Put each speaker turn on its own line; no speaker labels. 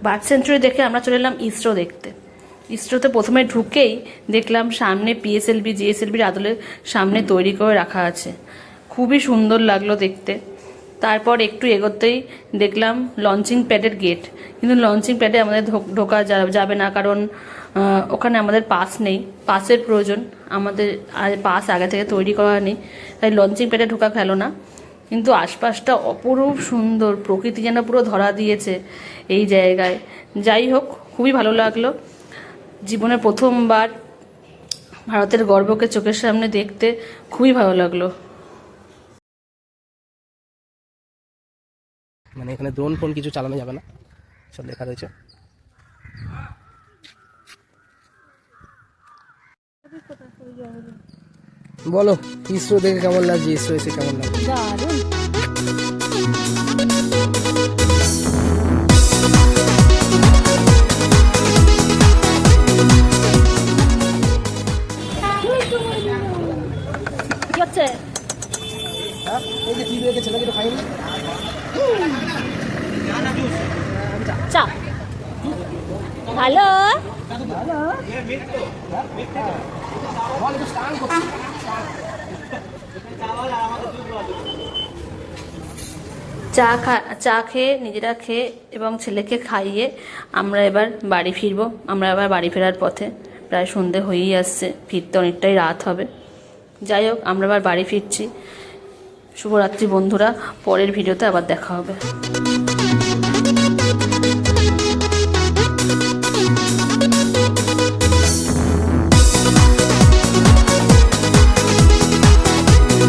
Bird century দেখে আমরা চলে এলাম ইসরো দেখতে। ইসরোতে প্রথমে ঢুকেই দেখলাম সামনে পিএসএলভি জিএসএলভির আদলের সামনে তৈরি করে রাখা আছে, খুবই সুন্দর লাগলো দেখতে। তারপর একটু এগোতেই দেখলাম লঞ্চিং প্যাডের গেট, কিন্তু লঞ্চিং প্যাডে আমাদের ঢোকা যাবে না, কারণ ওখানে আমাদের পাস নেই, পাসের প্রয়োজন, আমাদের পাস আগে থেকে তৈরি করা নেই, তাই লঞ্চিং প্যাডে ঢোকা গেল না। কিন্তু আশপাশটা অপরূপ সুন্দর, প্রকৃতি যেন পুরো ধরা দিয়েছে এই জায়গায়। যাই হোক, খুবই ভালো লাগলো। জীবনের প্রথমবার ভারতের গর্বকে চোখের সামনে দেখতে খুবই ভালো লাগলো।
মানে এখানে ড্রোন ফোন কিছু চালানো যাবে না, সব লেখা রয়েছে। বলো ইসরো দেখে কেমন লাগছে, ইসরো এসে কেমন লাগছে?
দারুণ। কি হচ্ছে?
এই যে টিভি দেখে ছেলেকে তো খাইনি।
চা হ্যালো, চা খেয়ে নিজেরা খেয়ে এবং ছেলেকে খাইয়ে আমরা এবার বাড়ি ফিরবো। আমরা এবার বাড়ি ফেরার পথে, প্রায় সন্ধে হয়েই আসছে, ফিরতে অনেকটাই রাত হবে। যাই হোক, আমরা আবার বাড়ি ফিরছি। শুভরাত্রি বন্ধুরা, পরের ভিডিওতে আবার দেখা হবে।